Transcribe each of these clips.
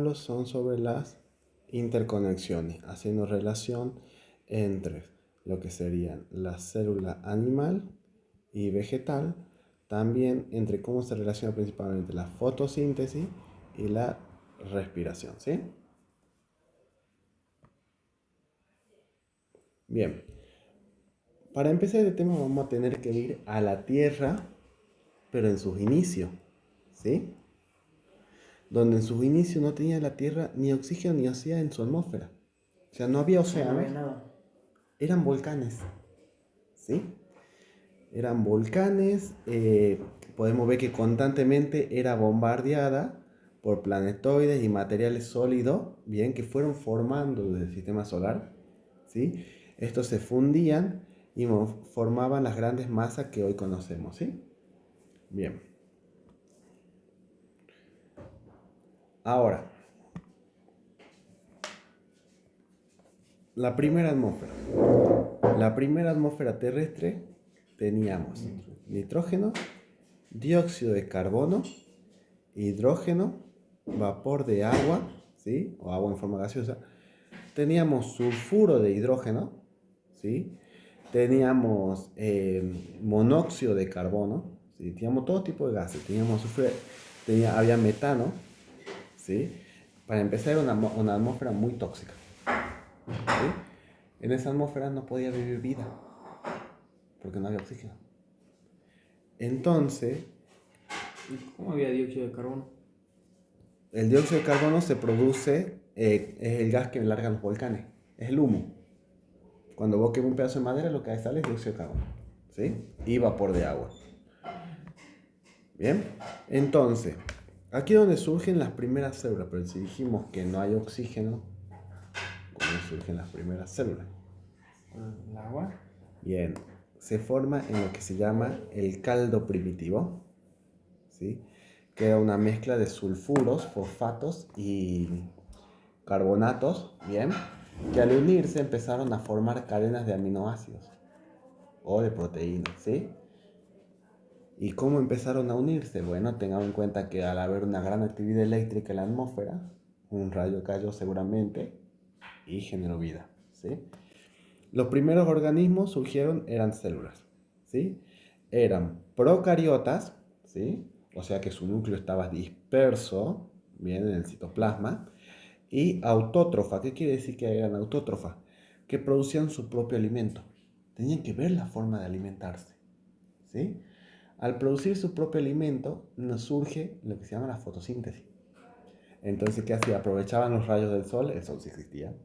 hablo son sobre las interconexiones, haciendo relación entre lo que serían la célula animal y vegetal, también entre cómo se relaciona principalmente la fotosíntesis y la respiración, ¿sí? Bien, para empezar el tema vamos a tener que ir a la Tierra, pero en sus inicios, ¿sí? Donde en sus inicios no tenía la Tierra ni oxígeno ni oxígeno en su atmósfera. O sea, no había océanos, no había nada. Eran volcanes, ¿sí? Eran volcanes, podemos ver que constantemente era bombardeada por planetoides y materiales sólidos, bien, que fueron formando del sistema solar, ¿sí? Estos se fundían y formaban las grandes masas que hoy conocemos, ¿sí? Bien. Ahora, la primera atmósfera. La primera atmósfera terrestre teníamos nitrógeno, dióxido de carbono, hidrógeno, vapor de agua, ¿sí? O agua en forma gaseosa. Teníamos sulfuro de hidrógeno, ¿sí? Teníamos monóxido de carbono, ¿sí? Teníamos todo tipo de gases. Teníamos sulfuro, había metano, ¿sí? Para empezar era una atmósfera muy tóxica, ¿sí? En esa atmósfera no podía vivir vida, porque no había oxígeno. Entonces, ¿Cómo había dióxido de carbono? el dióxido de carbono se produce, es el gas que largan los volcanes, es el humo. Cuando vos quemas un pedazo de madera, lo que sale es dióxido de carbono, ¿sí? Y vapor de agua. Bien, entonces, aquí es donde surgen las primeras células, pero si dijimos que no hay oxígeno, ¿cómo surgen las primeras células? ¿El agua? Bien, se forma en lo que se llama el caldo primitivo, ¿sí? Que era una mezcla de sulfuros, fosfatos y carbonatos, bien, que al unirse empezaron a formar cadenas de aminoácidos o de proteínas, ¿sí? ¿Y cómo empezaron a unirse? Bueno, tengamos en cuenta que al haber una gran actividad eléctrica en la atmósfera, un rayo cayó seguramente y generó vida, ¿sí? Los primeros organismos surgieron, eran células, ¿sí? Eran procariotas, ¿sí? O sea que su núcleo estaba disperso, bien, en el citoplasma, y autótrofa. ¿Qué quiere decir que eran autótrofas? Que producían su propio alimento. Tenían que ver la forma de alimentarse, ¿sí? Al producir su propio alimento, nos surge lo que se llama la fotosíntesis. Entonces, ¿qué hacía? Aprovechaban los rayos del sol, el sol sí existía,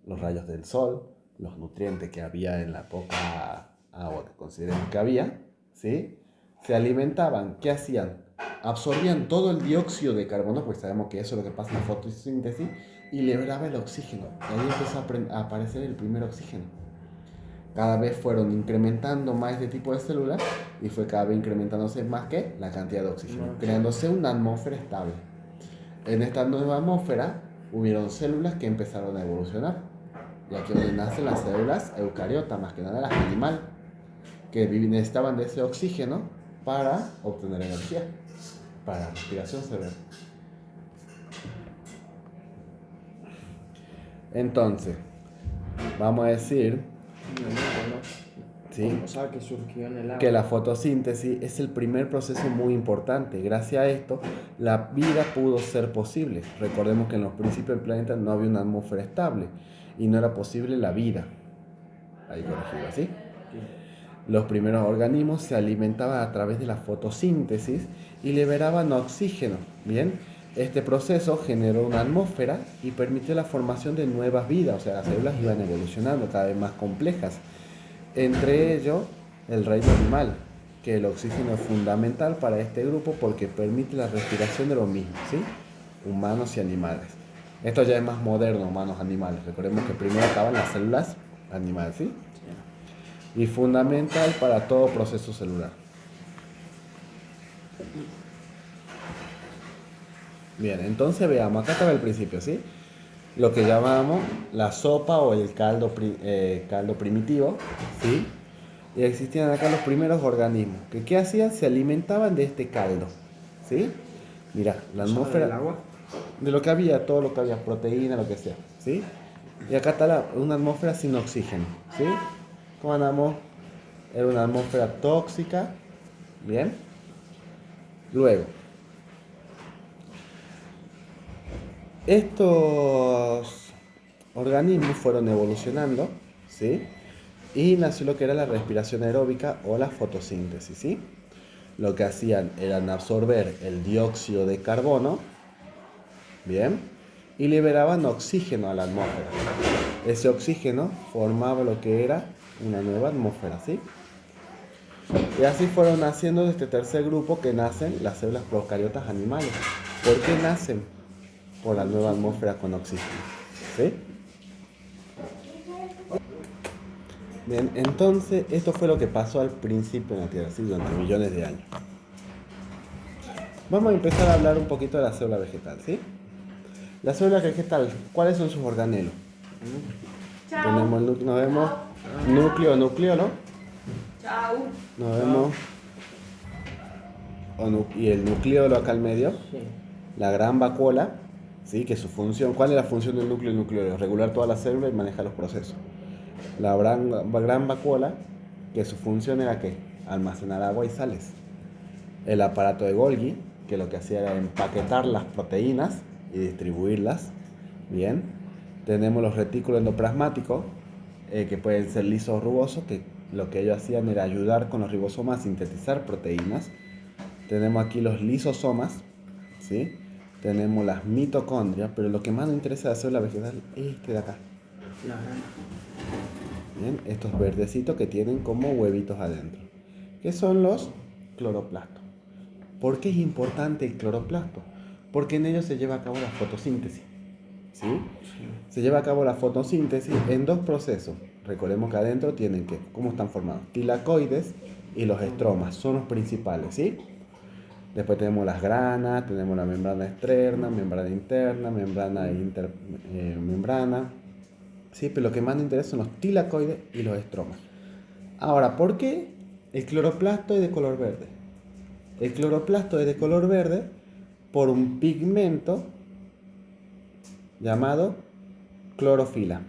los rayos del sol, los nutrientes que había en la poca agua que consideremos que había, ¿sí? Se alimentaban, ¿qué hacían? Absorbían todo el dióxido de carbono, porque sabemos que eso es lo que pasa en la fotosíntesis, y liberaba el oxígeno. Y ahí empezó a aparecer el primer oxígeno. Cada vez fueron incrementando más este tipo de células y fue cada vez incrementándose más que la cantidad de oxígeno, creándose una atmósfera estable. En esta nueva atmósfera hubieron células que empezaron a evolucionar. Y aquí es donde nacen las células eucariotas, más que nada las animales, que necesitaban de ese oxígeno para obtener energía, para la respiración cerebral. Entonces, vamos a decir, ¿sí?, O sea, que surgió en el agua. que la fotosíntesis es el primer proceso muy importante. Gracias a esto, la vida pudo ser posible. Recordemos que en los principios del planeta no había una atmósfera estable y no era posible la vida. Ahí corregido, ¿sí? Los primeros organismos se alimentaban a través de la fotosíntesis y liberaban oxígeno. Bien, este proceso generó una atmósfera y permitió la formación de nuevas vidas, o sea, las células iban evolucionando cada vez más complejas. Entre ellos, el reino animal, que el oxígeno es fundamental para este grupo porque permite la respiración de los mismos, ¿sí? Humanos y animales. Esto ya es más moderno, humanos, animales. Recordemos que primero estaban las células animales, ¿sí? Y fundamental para todo proceso celular. Bien, entonces veamos, acá estaba el principio, ¿sí? Lo que llamamos la sopa o el caldo primitivo, ¿sí? Y existían acá los primeros organismos, que ¿qué hacían? Se alimentaban de este caldo, ¿sí? Mira, la atmósfera... ¿Del agua? de lo que había, todo lo que había, proteína, lo que sea, ¿sí? Y acá está una atmósfera sin oxígeno, ¿sí? ¿Cómo andamos? Era una atmósfera tóxica, ¿bien? Luego, estos organismos fueron evolucionando, ¿sí? Y nació lo que era la respiración aeróbica o la fotosíntesis, ¿sí? Lo que hacían era absorber el dióxido de carbono, ¿bien? Y liberaban oxígeno a la atmósfera. Ese oxígeno formaba lo que era una nueva atmósfera, ¿sí? Y así fueron naciendo de este tercer grupo que nacen las células procariotas animales. ¿Por qué nacen? Por la nueva atmósfera con oxígeno, ¿sí? Bien, entonces esto fue lo que pasó al principio en la Tierra, ¿sí? Durante millones de años. Vamos a empezar a hablar un poquito de la célula vegetal, ¿sí? La célula vegetal, ¿cuáles son sus organelos? Tenemos nos vemos núcleo, ¿no? Chao. Nos vemos y el nucleolo acá al medio, Sí. la gran vacuola, ¿sí? Que su función, ¿cuál es la función del núcleo y el nucleolo? Regular todas las células y manejar los procesos. La gran vacuola, que su función era ¿qué? Almacenar agua y sales. El aparato de Golgi, que lo que hacía era empaquetar las proteínas y distribuirlas. Bien. Tenemos los retículos endoplasmáticos, que pueden ser lisos o rugosos, que lo que ellos hacían era ayudar con los ribosomas a sintetizar proteínas. Tenemos aquí los lisosomas, ¿sí? Tenemos las mitocondrias, pero lo que más nos interesa de la célula vegetal es este de acá. La granja. Bien, estos verdecitos que tienen como huevitos adentro, que son los cloroplastos. ¿Por qué es importante el cloroplasto? Porque en ellos se lleva a cabo la fotosíntesis, ¿sí? Se lleva a cabo la fotosíntesis en dos procesos. Recordemos que adentro tienen que, ¿cómo están formados? Tilacoides y los estromas, son los principales, ¿sí? Después tenemos las granas, tenemos la membrana externa, membrana interna, membrana intermembrana. Sí, pero lo que más nos interesa son los tilacoides y los estromas. Ahora, ¿por qué el cloroplasto es de color verde? El cloroplasto es de color verde por un pigmento llamado clorofila.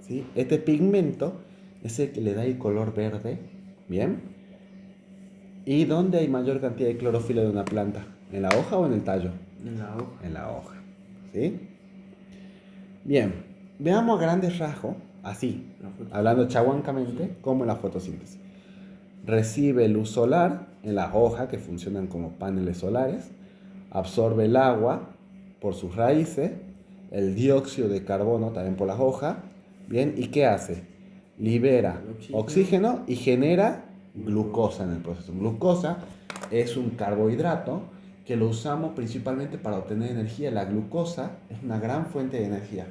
¿Sí? Este pigmento es el que le da el color verde, ¿bien? ¿Y dónde hay mayor cantidad de clorofila de una planta? ¿En la hoja o en el tallo? En la hoja. En la hoja, ¿sí? Bien, veamos a grandes rasgos, así, hablando chahuancamente, cómo es la fotosíntesis. Recibe luz solar en las hojas, que funcionan como paneles solares, absorbe el agua por sus raíces, el dióxido de carbono también por las hojas, ¿bien? ¿Y qué hace? Libera oxígeno y genera glucosa en el proceso. Glucosa es un carbohidrato que lo usamos principalmente para obtener energía. La glucosa es una gran fuente de energía.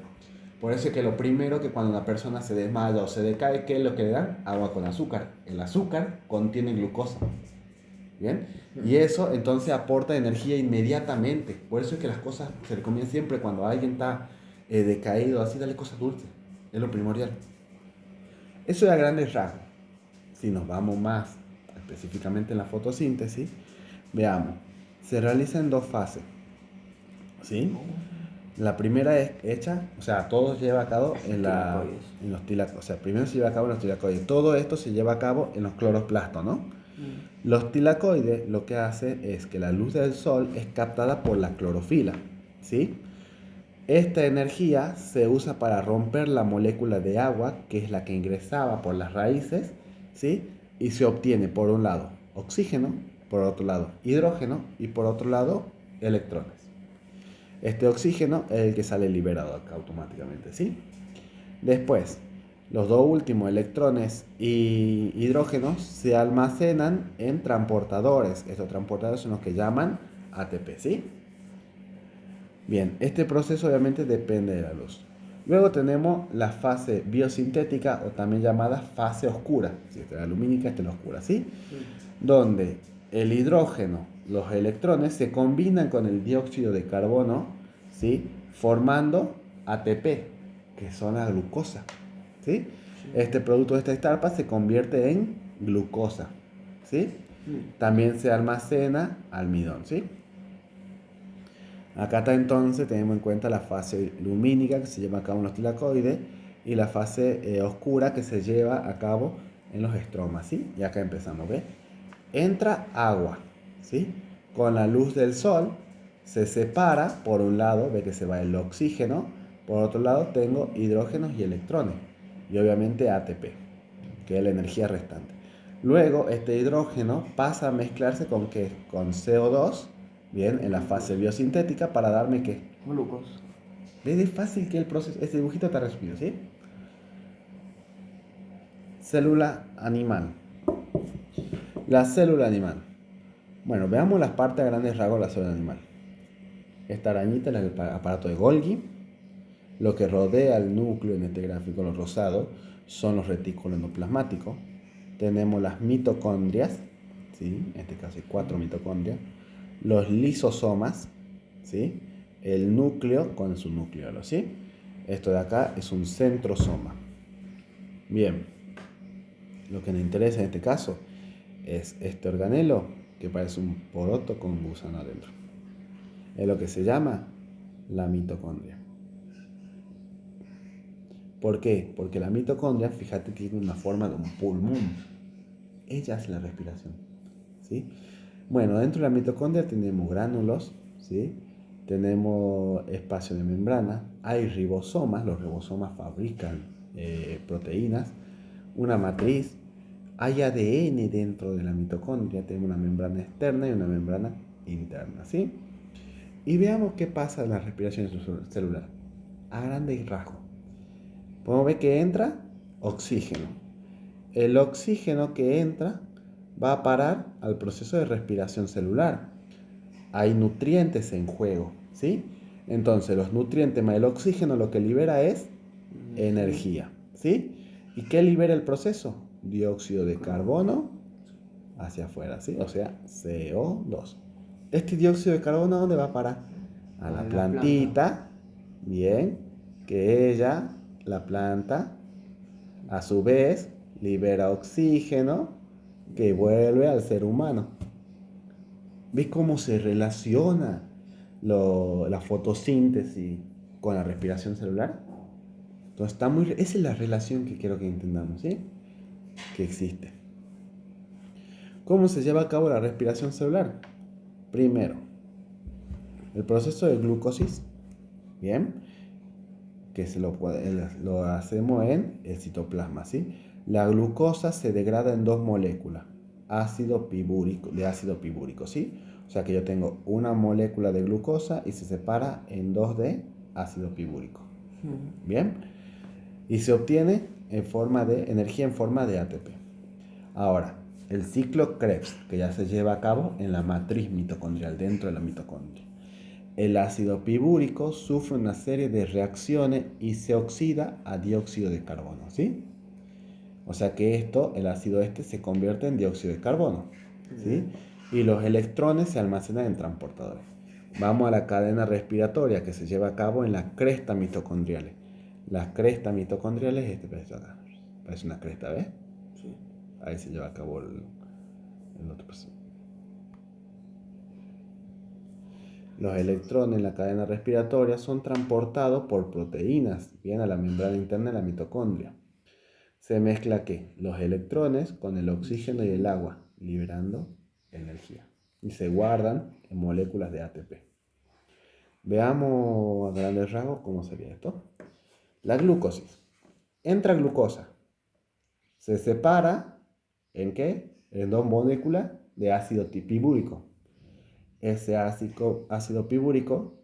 Por eso es que lo primero que cuando una persona se desmaya o se decae, ¿qué es lo que le dan? Agua con azúcar. El azúcar contiene glucosa. ¿Bien? Y eso entonces aporta energía inmediatamente. Por eso es que las cosas se recomiendan siempre cuando alguien está decaído, así, dale cosas dulces. Es lo primordial. Eso es a grandes rasgos. Si nos vamos más específicamente en la fotosíntesis, veamos, se realiza en dos fases, ¿sí? La primera es hecha, o sea, todo se lleva a cabo en los tilacoides. O sea, primero se lleva a cabo en los tilacoides. Todo esto se lleva a cabo en los cloroplastos, ¿no? Los tilacoides lo que hace es que la luz del sol es captada por la clorofila, ¿sí? Esta energía se usa para romper la molécula de agua, que es la que ingresaba por las raíces, ¿sí? Y se obtiene por un lado oxígeno, por otro lado hidrógeno y por otro lado electrones. Este oxígeno es el que sale liberado acá automáticamente, ¿sí? Después, los dos últimos electrones y hidrógenos se almacenan en transportadores. Estos transportadores son los que llaman ATP, ¿sí? Bien, este proceso obviamente depende de la luz. Luego tenemos la fase biosintética o también llamada fase oscura. Si esta es la lumínica, esta es la oscura, ¿sí? Donde el hidrógeno, los electrones se combinan con el dióxido de carbono, ¿sí? Formando ATP, que son la glucosa, ¿sí? Este producto de esta etapa se convierte en glucosa, ¿sí? También se almacena almidón, ¿sí? Acá está entonces, tenemos en cuenta la fase lumínica que se lleva a cabo en los tilacoides y la fase oscura que se lleva a cabo en los estromas, ¿sí? Y acá empezamos, ¿ves? Entra agua, ¿sí? Con la luz del sol se separa, por un lado, ve que se va el oxígeno, por otro lado tengo hidrógenos y electrones, y obviamente ATP, que es la energía restante. Luego este hidrógeno pasa a mezclarse con ¿qué? Con CO2, bien, en la fase biosintética para darme ¿qué? Glucos. ¿Ves de fácil que el proceso, este dibujito está resumido, ¿sí? Célula animal. La célula animal. Bueno, veamos las partes a grandes rasgos de la célula animal. Esta arañita es el aparato de Golgi. Lo que rodea el núcleo en este gráfico, lo rosado, son los retículos endoplasmáticos. Tenemos las mitocondrias, ¿sí? En este caso hay 4 mitocondrias. Los lisosomas, ¿sí? El núcleo con su núcleo, ¿sí? Esto de acá es un centrosoma. Bien, lo que nos interesa en este caso es este organelo que parece un poroto con un gusano adentro. Es lo que se llama la mitocondria. ¿Por qué? Porque la mitocondria, fíjate que tiene una forma de un pulmón. Ella hace la respiración, ¿sí? Bueno, dentro de la mitocondria tenemos gránulos, ¿sí? Tenemos espacio de membrana, hay ribosomas, los ribosomas fabrican proteínas, una matriz, hay ADN dentro de la mitocondria, tenemos una membrana externa y una membrana interna, ¿sí? Y veamos qué pasa en la respiración celular, a grandes rasgos. Podemos ver que entra oxígeno. El oxígeno que entra va a parar al proceso de respiración celular. Hay nutrientes en juego, ¿sí? Entonces, los nutrientes más el oxígeno lo que libera es energía, ¿sí? ¿Y qué libera el proceso? Dióxido de carbono hacia afuera, ¿sí? O sea, CO2. Este dióxido de carbono, ¿a dónde va a parar? A la plantita, bien, que ella, la planta, a su vez, libera oxígeno que vuelve al ser humano. ¿Ves cómo se relaciona la fotosíntesis con la respiración celular? Entonces, esa es la relación que quiero que entendamos, ¿sí? Que existe. ¿Cómo se lleva a cabo la respiración celular? Primero, el proceso de glucosis, ¿bien? Que lo hacemos en el citoplasma, ¿sí? La glucosa se degrada en dos moléculas, de ácido pibúrico, ¿sí? O sea que yo tengo una molécula de glucosa y se separa en dos de ácido pibúrico. ¿Bien? Y se obtiene energía en forma de ATP. Ahora, el ciclo Krebs, que ya se lleva a cabo en la matriz mitocondrial, dentro de la mitocondria. El ácido pibúrico sufre una serie de reacciones y se oxida a dióxido de carbono, ¿sí? O sea que el ácido se convierte en dióxido de carbono, ¿sí? Y los electrones se almacenan en transportadores. Vamos a la cadena respiratoria que se lleva a cabo en las crestas mitocondriales. Las crestas mitocondriales, pedazo acá, parece una cresta, ¿ves? Sí. Ahí se lleva a cabo el otro proceso. Los electrones en la cadena respiratoria son transportados por proteínas, bien a la membrana interna de la mitocondria. Se mezcla ¿qué? Los electrones con el oxígeno y el agua, liberando energía. Y se guardan en moléculas de ATP. Veamos a grandes rasgos cómo sería esto. La glucosis. Entra glucosa. Se separa ¿en qué? En dos moléculas de ácido pibúrico. Ese ácido pibúrico,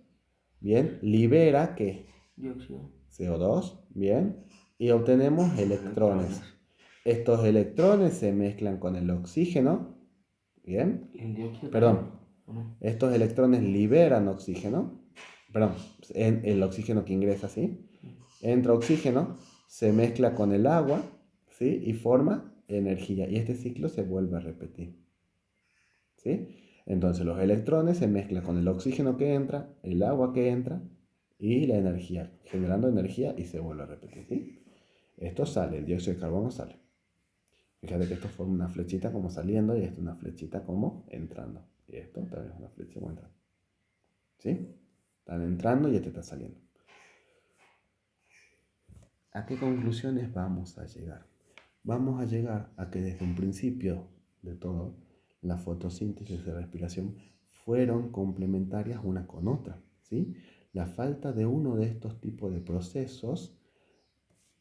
bien, libera ¿qué? Dióxido. CO2, bien, y obtenemos electrones. Estos electrones se mezclan con el oxígeno, bien, ¿El dióxido? perdón, estos electrones liberan oxígeno, perdón, el oxígeno que ingresa, ¿sí? Entra oxígeno, se mezcla con el agua, ¿sí? Y forma energía, y este ciclo se vuelve a repetir, ¿sí? Entonces los electrones se mezclan con el oxígeno que entra, el agua que entra y la energía, generando energía y se vuelve a repetir, ¿sí? Esto sale, el dióxido de carbono sale. Fíjate que esto forma una flechita como saliendo y esto una flechita como entrando. Y esto también es una flecha como entrando. ¿Sí? Están entrando y ya te está saliendo. ¿A qué conclusiones vamos a llegar? Vamos a llegar a que desde un principio de todo, la fotosíntesis y la respiración fueron complementarias una con otra, ¿sí? La falta de uno de estos tipos de procesos,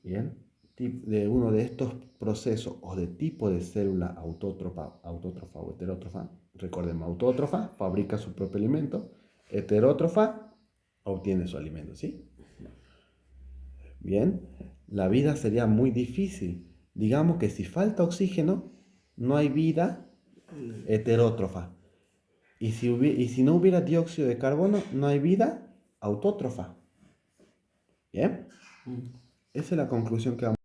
¿bien? De uno de estos procesos o de tipo de célula autótrofa o heterótrofa, recordemos, autótrofa fabrica su propio alimento, heterótrofa obtiene su alimento, ¿sí? Bien, la vida sería muy difícil. Digamos que si falta oxígeno, no hay vida heterótrofa. Y si no hubiera dióxido de carbono, no hay vida autótrofa. ¿Bien? Esa es la conclusión que vamos